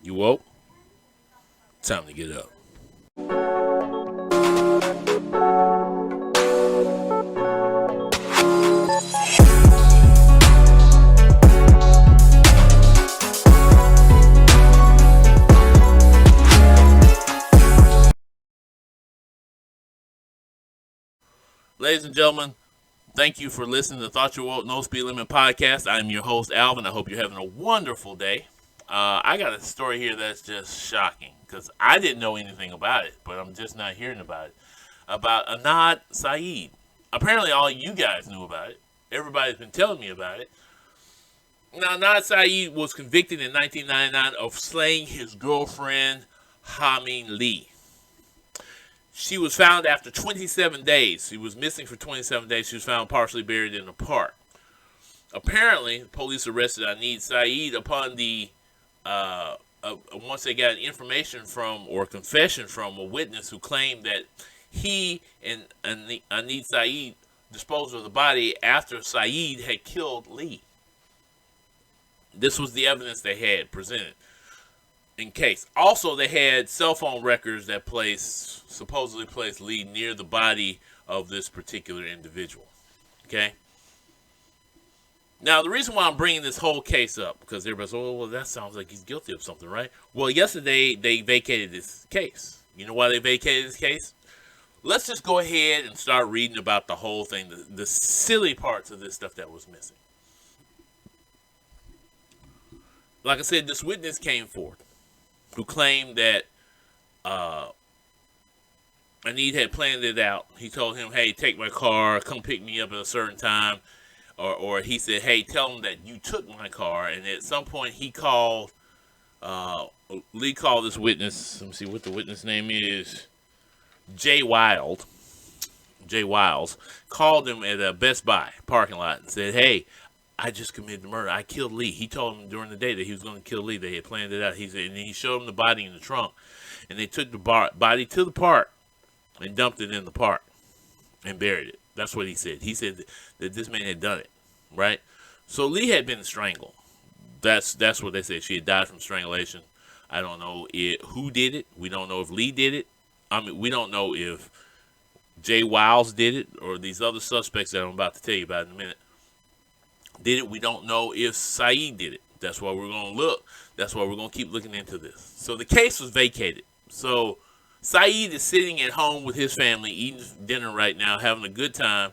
You woke? Time to get up. Ladies and gentlemen, thank you for listening to Thought You Woke No Speed Limit podcast. I'm your host, Alvin. I hope you're having a wonderful day. I got a story here that's just shocking because I didn't know anything about it, but I'm just not hearing about it. About Adnan Syed. Apparently, all you guys knew about it. Everybody's been telling me about it. Now, Adnan Syed was convicted in 1999 of slaying his girlfriend, Hamin Lee. She was found after 27 days. She was missing for 27 days. She was found partially buried in a park. Apparently, police arrested Adnan Syed upon once they got information from or confession from a witness who claimed that he and Adnan Syed disposed of the body after Syed had killed Lee. This was the evidence they had presented in case. Also, they had cell phone records that supposedly placed Lee near the body of this particular individual. Okay. Now, the reason why I'm bringing this whole case up, because everybody's, oh, well, that sounds like he's guilty of something, right? Well, yesterday they vacated this case. You know why they vacated this case? Let's just go ahead and start reading about the whole thing, the silly parts of this stuff that was missing. Like I said, this witness came forth who claimed that Anid had planned it out. He told him, hey, take my car, come pick me up at a certain time. Or he said, hey, tell him that you took my car. And at some point he called, Lee called this witness, let me see what the witness name is, Jay Wiles, called him at a Best Buy parking lot and said, hey, I just committed the murder. I killed Lee. He told him during the day that he was going to kill Lee. They had planned it out. He said, and he showed him the body in the trunk. And they took the body to the park and dumped it in the park and buried it. That's what he said. He said that this man had done it, right? So Lee had been strangled. That's what they said. She had died from strangulation. I don't know who did it. We don't know if Lee did it. I mean, we don't know if Jay Wiles did it or these other suspects that I'm about to tell you about in a minute did it. We don't know if Syed did it. That's why we're going to look. That's why we're going to keep looking into this. So the case was vacated. So Syed is sitting at home with his family, eating dinner right now, having a good time,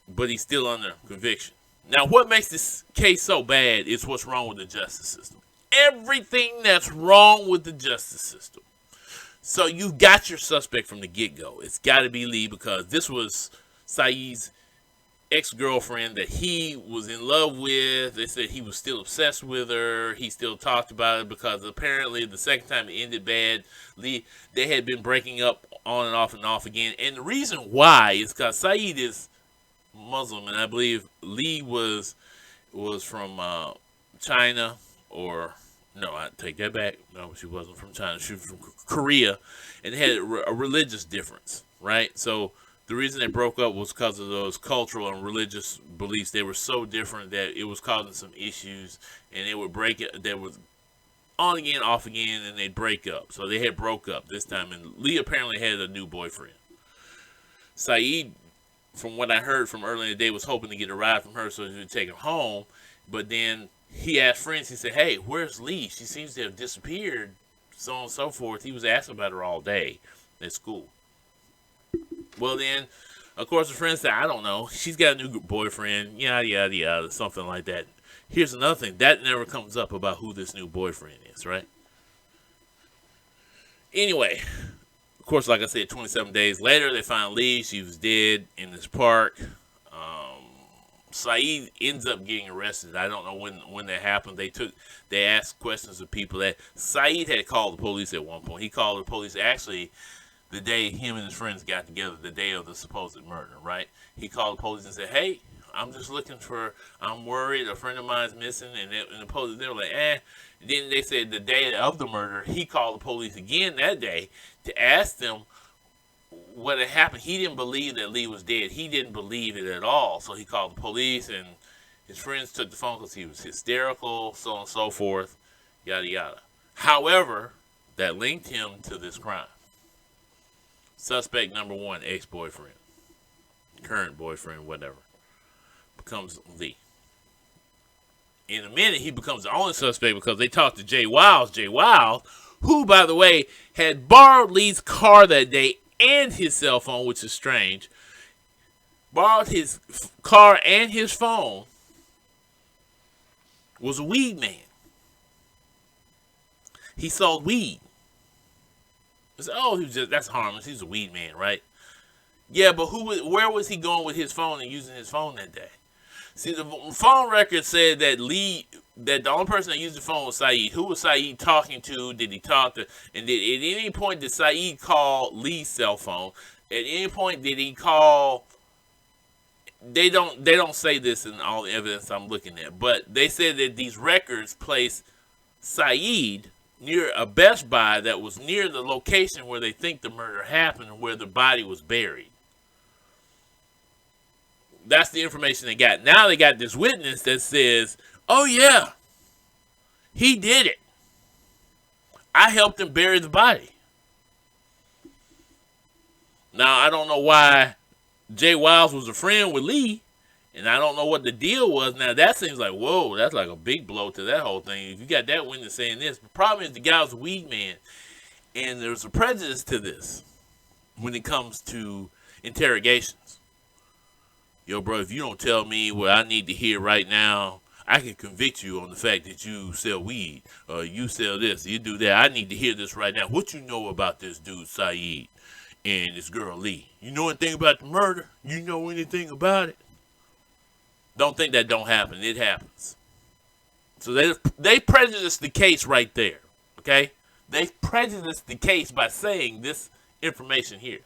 but he's still under conviction. Now, what makes this case so bad is what's wrong with the justice system. Everything that's wrong with the justice system. So you've got your suspect from the get-go. It's got to be Lee because this was Syed's ex-girlfriend that he was in love with. They said he was still obsessed with her. He still talked about it because apparently the second time it ended bad, they had been breaking up on and off again. And the reason why is because Syed is Muslim, and I believe Lee was from China, or no, I take that back. No, she wasn't from China. She was from Korea, and they had a religious difference, right? So the reason they broke up was because of those cultural and religious beliefs. They were so different that it was causing some issues, and they would break it. They was on again, off again, and they'd break up. So they had broke up this time, and Lee apparently had a new boyfriend. Syed, from what I heard from earlier in the day, was hoping to get a ride from her so he would take her home. But then he asked friends, he said, hey, where's Lee? She seems to have disappeared, so on and so forth. He was asking about her all day at school. Well, then, of course, the friend said, I don't know. She's got a new boyfriend, yada, yada, yada, something like that. Here's another thing. That never comes up about who this new boyfriend is, right? Anyway, of course, like I said, 27 days later, they found Lee. She was dead in this park. Syed ends up getting arrested. I don't know when that happened. They asked questions of people. That Syed had called the police at one point. He called the police actually the day him and his friends got together, the day of the supposed murder, right? He called the police and said, hey, I'm just I'm worried, a friend of mine's missing, and the police, they were like, Then they said the day of the murder, he called the police again that day to ask them what had happened. He didn't believe that Lee was dead. He didn't believe it at all, so he called the police, and his friends took the phone because he was hysterical, so on and so forth. yada yada. However, that linked him to this crime. Suspect number one, ex-boyfriend, current boyfriend, whatever, becomes Lee. In a minute, he becomes the only suspect because they talked to Jay Wiles. Jay Wiles, who, by the way, had borrowed Lee's car that day and his cell phone, which is strange. Borrowed his car and his phone. Was a weed man. He sold weed. I said, oh, that's harmless. He's a weed man, right? Yeah, but where was he going with his phone and using his phone that day? See, the phone record said that that the only person that used the phone was Syed. Who was Syed talking to? Did he talk to? And at any point did Syed call Lee's cell phone? At any point did he call? They don't say this in all the evidence I'm looking at, but they said that these records place Syed near a Best Buy that was near the location where they think the murder happened and where the body was buried. That's the information they got. Now they got this witness that says, oh yeah, he did it. I helped him bury the body. Now, I don't know why Jay Wiles was a friend with Lee, and I don't know what the deal was. Now, that seems like, whoa, that's like a big blow to that whole thing. If you got that witness saying this, the problem is the guy was a weed man, and there's a prejudice to this when it comes to interrogations. Yo, bro, if you don't tell me what I need to hear right now, I can convict you on the fact that you sell weed, or you sell this, you do that. I need to hear this right now. What you know about this dude, Syed, and this girl, Lee? You know anything about the murder? You know anything about it? Don't think that don't happen. It happens. So they prejudiced the case right there, okay? They prejudiced the case by saying this information here.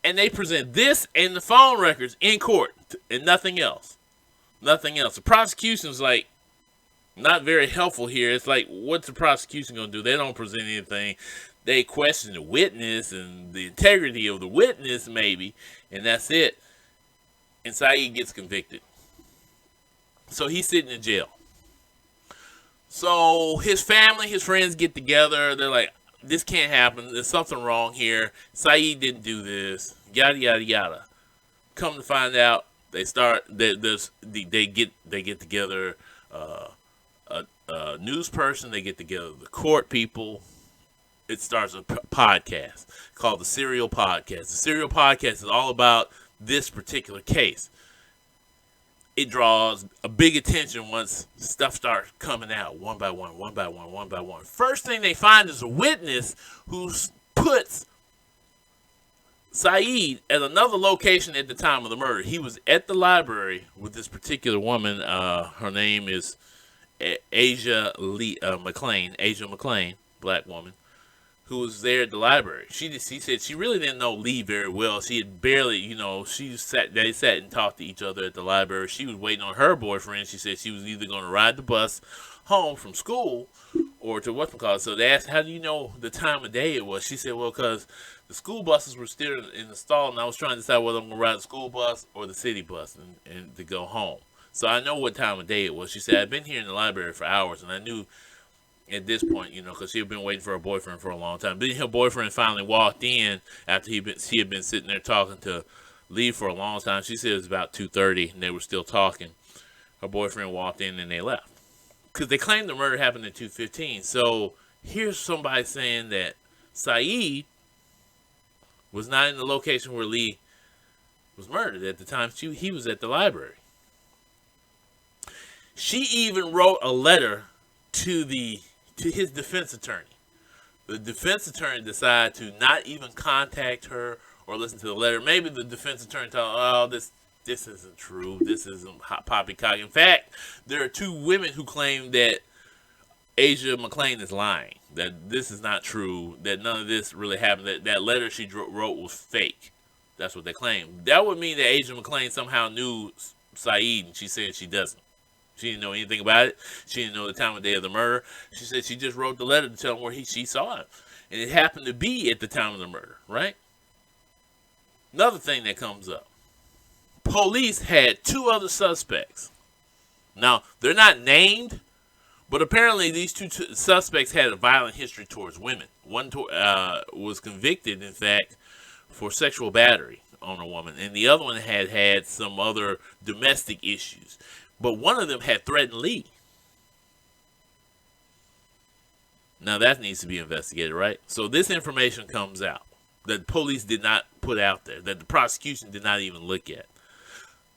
And they present this and the phone records in court and nothing else. Nothing else. The prosecution's like not very helpful here. It's like, what's the prosecution going to do? They don't present anything. They question the witness and the integrity of the witness, maybe, and that's it. And Syed gets convicted. So he's sitting in jail. So his family, his friends get together. They're like, this can't happen. There's something wrong here. Syed didn't do this. Yada, yada, yada. Come to find out, they get together a news person. They get together the court people. It starts a podcast called the Serial Podcast. The Serial Podcast is all about this particular case. It draws a big attention once stuff starts coming out one by one, one by one, one by one. First thing they find is a witness who puts Syed at another location at the time of the murder. He was at the library with this particular woman. Her name is Asia McLean, black woman, who was there at the library. She said she really didn't know Lee very well. She had barely, they sat and talked to each other at the library. She was waiting on her boyfriend. She said she was either going to ride the bus home from school or to whatchamacallit. So they asked, how do you know the time of day it was? She said, well, because the school buses were still in the stall, and I was trying to decide whether I'm going to ride the school bus or the city bus and to go home. So I know what time of day it was. She said, I've been here in the library for hours, and I knew at this point, because she had been waiting for her boyfriend for a long time. Then her boyfriend finally walked in after she had been sitting there talking to Lee for a long time. She said it was about 2:30, and they were still talking. Her boyfriend walked in, and they left. Because they claimed the murder happened at 2:15. So here's somebody saying that Syed was not in the location where Lee was murdered at the time he was at the library. She even wrote a letter to his defense attorney. The defense attorney decided to not even contact her or listen to the letter. Maybe the defense attorney told her, oh, this isn't true. This isn't poppycock. In fact, there are two women who claim that Asia McLean is lying, that this is not true, that none of this really happened, that letter she wrote was fake. That's what they claim. That would mean that Asia McLean somehow knew Syed, and she said she doesn't. She didn't know anything about it. She didn't know the time of day of the murder. She said she just wrote the letter to tell him where she saw him. And it happened to be at the time of the murder, right? Another thing that comes up. Police had two other suspects. Now, they're not named, But apparently, these two suspects had a violent history towards women. One was convicted, in fact, for sexual battery on a woman, and the other one had had some other domestic issues. But one of them had threatened Lee. Now that needs to be investigated, right? So this information comes out that the police did not put out there, that the prosecution did not even look at.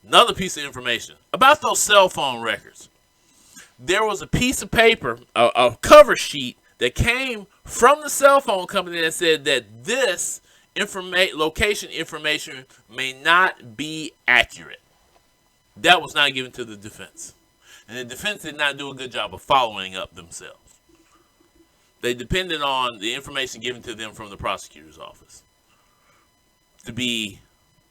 Another piece of information about those cell phone records. There was a piece of paper, a cover sheet that came from the cell phone company that said that this location information may not be accurate. That was not given to the defense. And the defense did not do a good job of following up themselves. They depended on the information given to them from the prosecutor's office to be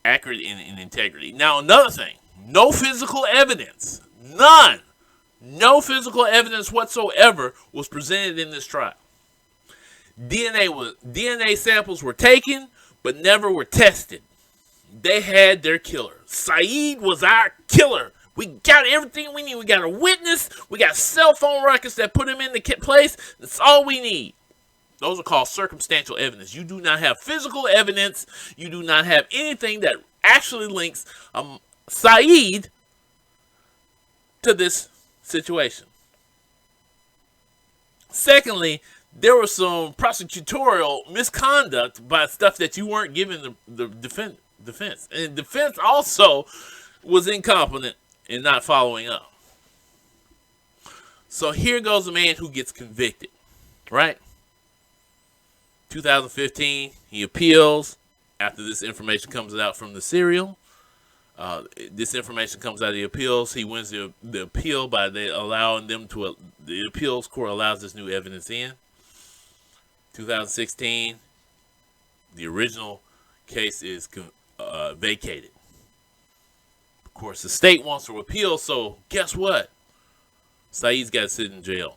accurate in integrity. Now, another thing, no physical evidence, none, no physical evidence whatsoever was presented in this trial. DNA samples were taken, but never were tested. They had their killer. Syed was our killer. We got everything we need. We got a witness. We got cell phone records that put him in the place. That's all we need. Those are called circumstantial evidence. You do not have physical evidence. You do not have anything that actually links Syed to this situation. Secondly, there was some prosecutorial misconduct by stuff that you weren't giving the defense. And defense also was incompetent in not following up. So here goes a man who gets convicted, right? 2015, he appeals after this information comes out from the serial. This information comes out of the appeals. He wins the appeal by allowing them to, the appeals court allows this new evidence in. 2016, the original case is vacated. Of course, the state wants to appeal, so guess what? Syed's got to sit in jail.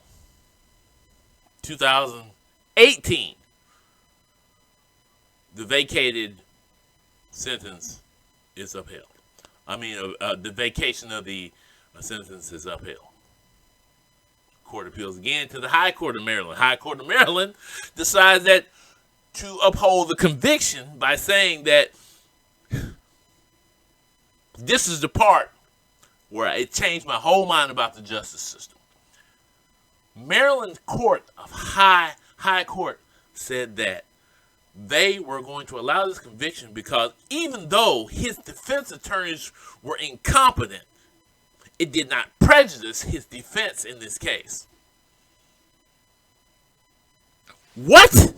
2018, the vacated sentence is upheld. The vacation of the sentence is upheld. Court appeals again to the High Court of Maryland. High Court of Maryland decides that to uphold the conviction by saying that this is the part where it changed my whole mind about the justice system. Maryland Court of High Court said that they were going to allow this conviction because even though his defense attorneys were incompetent, it did not prejudice his defense in this case. What?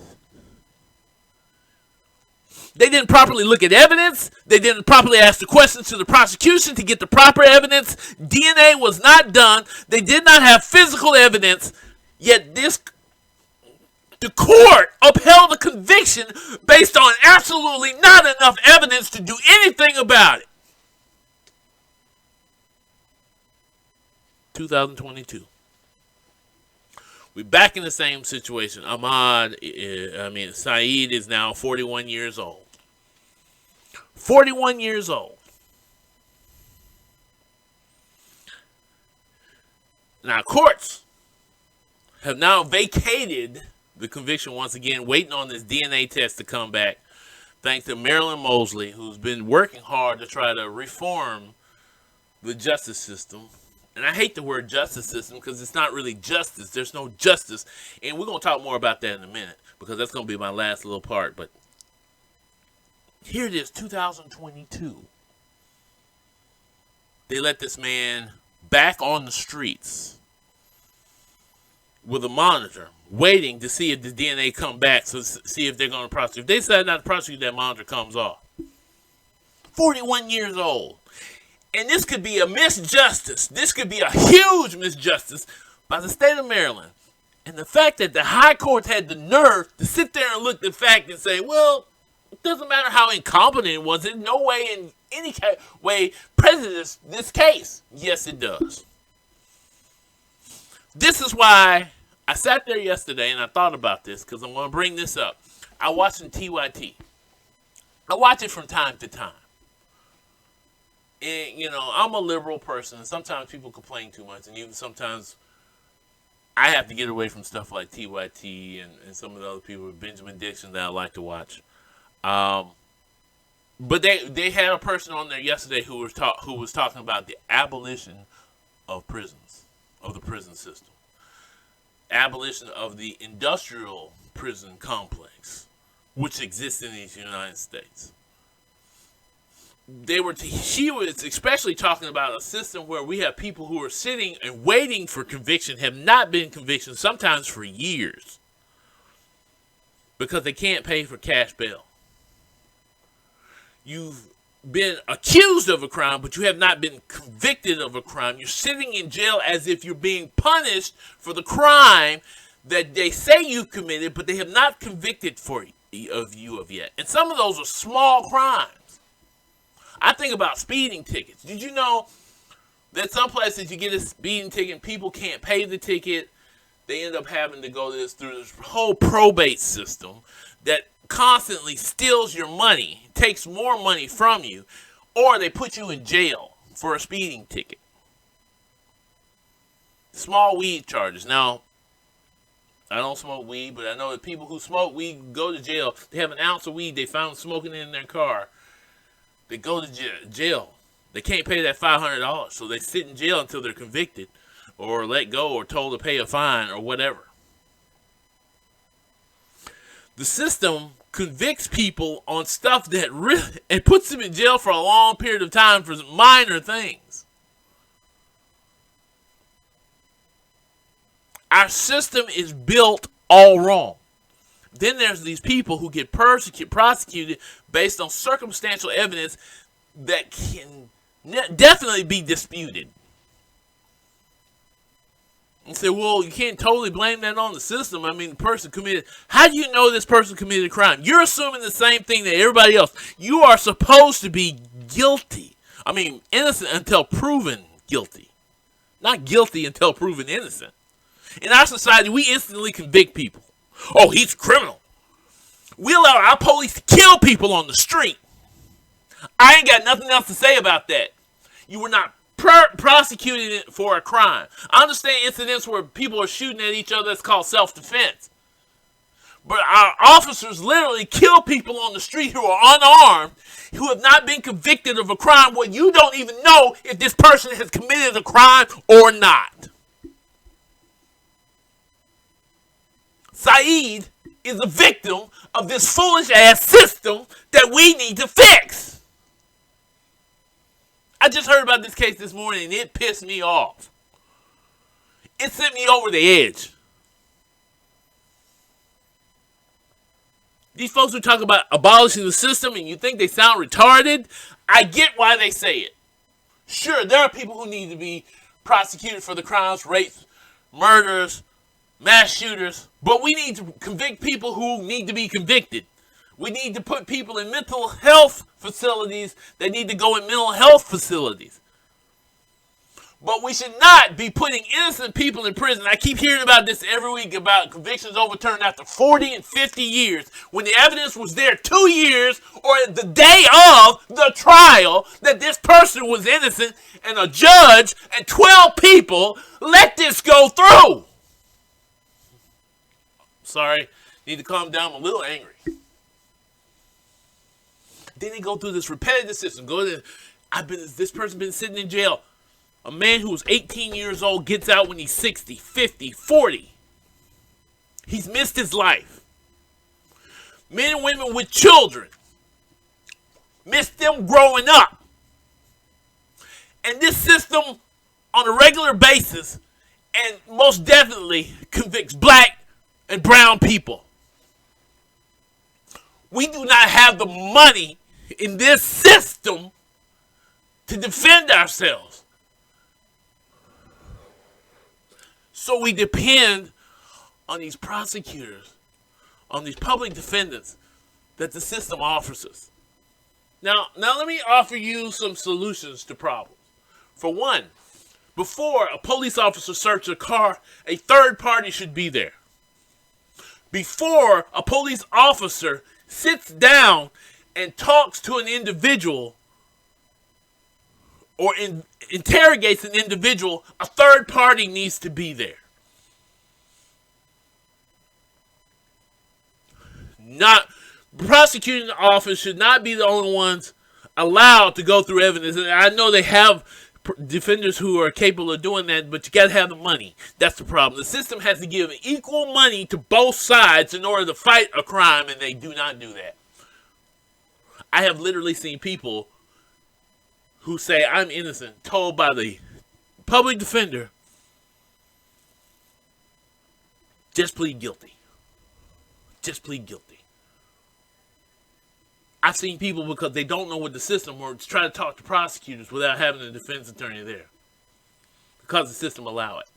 They didn't properly look at evidence. They didn't properly ask the questions to the prosecution to get the proper evidence. DNA was not done. They did not have physical evidence. Yet the court upheld the conviction based on absolutely not enough evidence to do anything about it. 2022. We're back in the same situation. Syed is now 41 years old. 41 years old. Now, courts have now vacated the conviction once again, waiting on this DNA test to come back, thanks to Marilyn Mosley, who's been working hard to try to reform the justice system. And I hate the word justice system because it's not really justice. There's no justice. And we're going to talk more about that in a minute because that's going to be my last little part. But here it is, 2022. They let this man back on the streets with a monitor, waiting to see if the DNA come back, so see if they're going to prosecute. If they decide not to prosecute, that monitor comes off. 41 years old. And this could be a misjustice. This could be a huge misjustice by the state of Maryland. And the fact that the high court had the nerve to sit there and look at the fact and say, well, it doesn't matter how incompetent it was. There's no way in any way prejudice this case. Yes, it does. This is why I sat there yesterday and I thought about this because I'm going to bring this up. I watched TYT. I watch it from time to time. And, I'm a liberal person, and sometimes people complain too much, and even sometimes I have to get away from stuff like TYT and some of the other people, Benjamin Dixon, that I like to watch. Um, but they had a person on there yesterday who was talking about the abolition of prisons, of the prison system, abolition of the industrial prison complex, which exists in the United States. She was especially talking about a system where we have people who are sitting and waiting for conviction, have not been convicted, sometimes for years, because they can't pay for cash bail. You've been accused of a crime, but you have not been convicted of a crime. You're sitting in jail as if you're being punished for the crime that they say you committed, but they have not convicted of you yet. And some of those are small crimes. I think about speeding tickets. Did you know that some places you get a speeding ticket and people can't pay the ticket? They end up having to go through this whole probate system that constantly steals your money, takes more money from you, or they put you in jail for a speeding ticket. Small weed charges. Now, I don't smoke weed, but I know that people who smoke weed go to jail. They have an ounce of weed they found smoking in their car. They go to jail. They can't pay that $500, so they sit in jail until they're convicted or let go or told to pay a fine or whatever. The system convicts people on stuff that really, and puts them in jail for a long period of time for minor things. Our system is built all wrong. Then there's these people who get prosecuted based on circumstantial evidence that can definitely be disputed. You say, well, you can't totally blame that on the system. I mean, the person committed. How do you know this person committed a crime? You're assuming the same thing that everybody else. You are supposed to be guilty. I mean, innocent until proven guilty. Not guilty until proven innocent. In our society, we instantly convict people. Oh, he's a criminal. We allow our police to kill people on the street. I ain't got nothing else to say about that. You were not prosecuted for a crime. I understand incidents where people are shooting at each other. That's called self-defense. But our officers literally kill people on the street who are unarmed, who have not been convicted of a crime where you don't even know if this person has committed a crime or not. Syed is a victim of this foolish ass system that we need to fix. I just heard about this case this morning and it pissed me off. It sent me over the edge. These folks who talk about abolishing the system and you think they sound retarded, I get why they say it. Sure, there are people who need to be prosecuted for the crimes, rapes, murders, mass shooters, but we need to convict people who need to be convicted. We need to put people in mental health facilities that need to go in mental health facilities. But we should not be putting innocent people in prison. I keep hearing about this every week about convictions overturned after 40 and 50 years when the evidence was there 2 years or the day of the trial that this person was innocent, and a judge and 12 people let this go through. Sorry, need to calm down. I'm a little angry. Then they go through this repetitive system. This person been sitting in jail. A man who was 18 years old gets out when he's 60, 50, 40. He's missed his life. Men and women with children missed them growing up. And this system, on a regular basis, and most definitely convicts black and brown people. We do not have the money in this system to defend ourselves. So we depend on these prosecutors, on these public defendants that the system offers us. Now let me offer you some solutions to problems. For one, before a police officer searches a car, a third party should be there. Before a police officer sits down and talks to an individual or interrogates an individual, a third party needs to be there. not the prosecuting office should not be the only ones allowed to go through evidence. And I know they have defenders who are capable of doing that, but you got to have the money. That's the problem. The system has to give equal money to both sides in order to fight a crime, and they do not do that. I have literally seen people who say I'm innocent told by the public defender, just plead guilty. Just plead guilty. I've seen people, because they don't know what the system works, try to talk to prosecutors without having a defense attorney there, because the system allow it.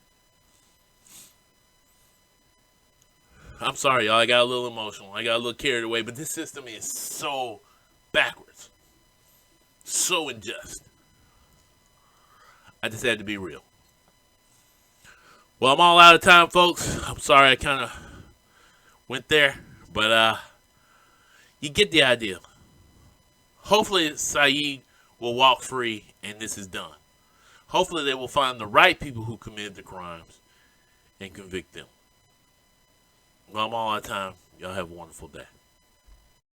I'm sorry, y'all. I got a little emotional. I got a little carried away, but this system is so backwards, so unjust. I just had to be real. Well, I'm all out of time, folks. I'm sorry I kind of went there, but you get the idea. Hopefully Syed will walk free and this is done. Hopefully they will find the right people who committed the crimes and convict them. Well, I'm all out of time. Y'all have a wonderful day.